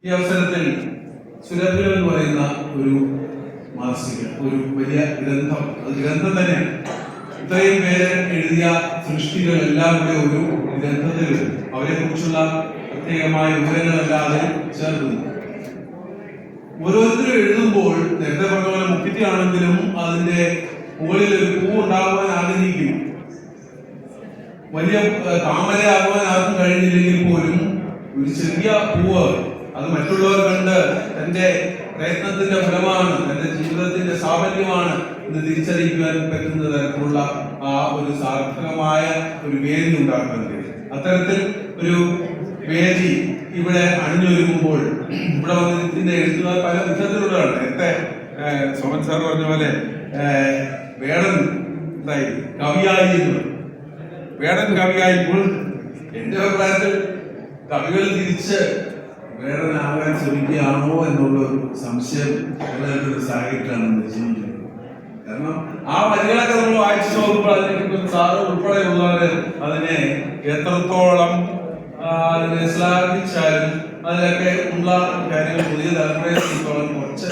ഈ അവസരത്തിൽ സുരഭികൾ എന്ന് പറയുന്ന ഒരു മാസിക, ഒരു വലിയ ഗ്രന്ഥം, അത് ഗ്രന്ഥം തന്നെയാണ്. ഇത്രയും പേര് എഴുതിയ സൃഷ്ടികളെല്ലാം കൂടെ ഒരു ഗ്രന്ഥത്തിൽ അവരെ കുറിച്ചുള്ള പ്രത്യേകമായ വിവരങ്ങളല്ലാതെ ചേർക്കുന്നു. ഓരോരുത്തരും എഴുതുമ്പോൾ നേരത്തെ പറഞ്ഞ പോലെ മുക്കിറ്റിയാണെങ്കിലും അതിന്റെ മുകളിൽ ഒരു പൂ ഉണ്ടാകുവാൻ ആഗ്രഹിക്കും. വലിയ താമരയാകുവാൻ ആർക്കും കഴിഞ്ഞില്ലെങ്കിൽ പോലും ഒരു ചെറിയ പൂവ് അത് മറ്റുള്ളവർ കണ്ട് തന്റെ പ്രയത്നത്തിന്റെ ഫലമാണ്, തന്റെ ജീവിതത്തിന്റെ സാഫല്യമാണ് എന്ന് തിരിച്ചറിയിക്കുവാൻ പറ്റുന്ന തരത്തിലുള്ള ആ ഒരു സാർത്ഥകമായ ഒരു വേദി ഉണ്ടാക്കുന്നത്. അത്തരത്തിൽ ഒരു വേദി ഇവിടെ അണിഞ്ഞൊരുങ്ങുമ്പോൾ ഇവിടെ വന്നിരിക്കുന്ന എഴുത്തുകാർ പല വിധത്തിലുള്ളതാണ്. നേരത്തെ സോമൻ സാർ പറഞ്ഞ പോലെ വേടൻ കവിയായി, വേടൻ കവിയായിപ്പോൾ എന്റെ അഭിപ്രായത്തിൽ കവികൾ തിരിച്ച് വേടനാകാൻ ശ്രമിക്കുകയാണോ എന്നുള്ള ഒരു സംശയം ഒരു സാഹചര്യത്തിലാണ് ജീവിക്കുന്നത്. കാരണം ആ വരികളൊക്കെ നമ്മൾ വായിച്ചു നോക്കുമ്പോൾ അതിനെ സാറ് ഉൾപ്പെടെയുള്ളവര് അതിനെ എത്രത്തോളം അതിനെ ശ്ലാഘിച്ചാലും അതിലൊക്കെ ഉള്ള കാര്യങ്ങൾ പുതിയ തലമുറയെ സംബന്ധിച്ചോളം കുറച്ച്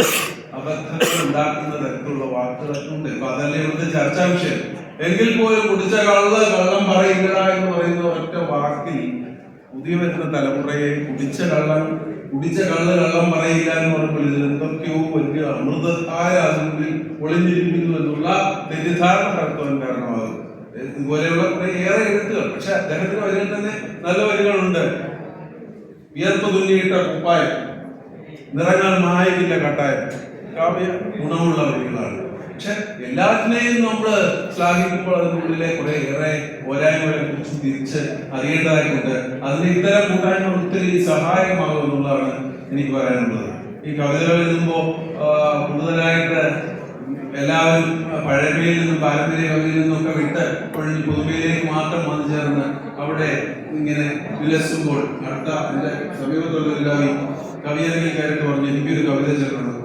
അബദ്ധങ്ങൾ ഉണ്ടാക്കുന്ന തരത്തിലുള്ള വാക്കുകളൊക്കെ ഉണ്ട്. അപ്പൊ അതല്ലേ ഇവിടുത്തെ ചർച്ചാ വിഷയം. എങ്കിൽ പോലും കുടിച്ച കള്ളം പറയില്ല എന്ന് പറയുന്ന ഒറ്റ വാക്കിൽ പുതിയ വരുന്ന തലമുറയെ കുടിച്ച കള്ളം പറയില്ല എന്ന് പറയുമ്പോൾ ഇതിൽ എന്തൊക്കെയോ വലിയ അമൃതധാര അതിനുള്ളിൽ ഒളിഞ്ഞിരിക്കുന്നു എന്നുള്ള തെറ്റിദ്ധാരണ പരത്തുവാൻ കാരണമാകും. ഇതുപോലെയുള്ള ഏറെ എഴുത്തുകൾ, പക്ഷെ അദ്ദേഹത്തിന്റെ വരികൾ തന്നെ നല്ല വരികളുണ്ട്. വിയർപ്പ് തുന്നിയിട്ട കുപ്പായം, നിറങ്ങൾ മായിക്കില്ല കട്ടായം, കാവ്യ ഗുണമുള്ള വരികളാണ്. പക്ഷെ എല്ലാത്തിനെയും നമ്മൾ ശ്ലാഘിക്കുമ്പോൾ അതിനുള്ളിലെ കുറെ ഏറെ പോരായ്മകളെ കുറിച്ച് തിരിച്ച് അറിയേണ്ടതായിട്ടുണ്ട്. അതിന് ഇത്തരം കൂട്ടായ്മ ഒത്തിരി സഹായകമാകും എന്നുള്ളതാണ് എനിക്ക് പറയാനുള്ളത്. ഈ കവിതകൾ എഴുതുമ്പോൾ കൂടുതലായിട്ട് എല്ലാവരും പഴമയിൽ നിന്നും പാരമ്പര്യ കവിതയിൽ നിന്നൊക്കെ വിട്ട് ഇപ്പോഴും പുതുമയിലേക്ക് മാത്രം വന്നു ചേർന്ന് അവിടെ ഇങ്ങനെ വിലസുമ്പോൾ അടുത്ത എന്റെ സമീപത്തുള്ള ഒരു കവിയരങ്ങിൽ കയറിയിട്ട് പറഞ്ഞു എനിക്കൊരു കവിത ചേർക്കണം.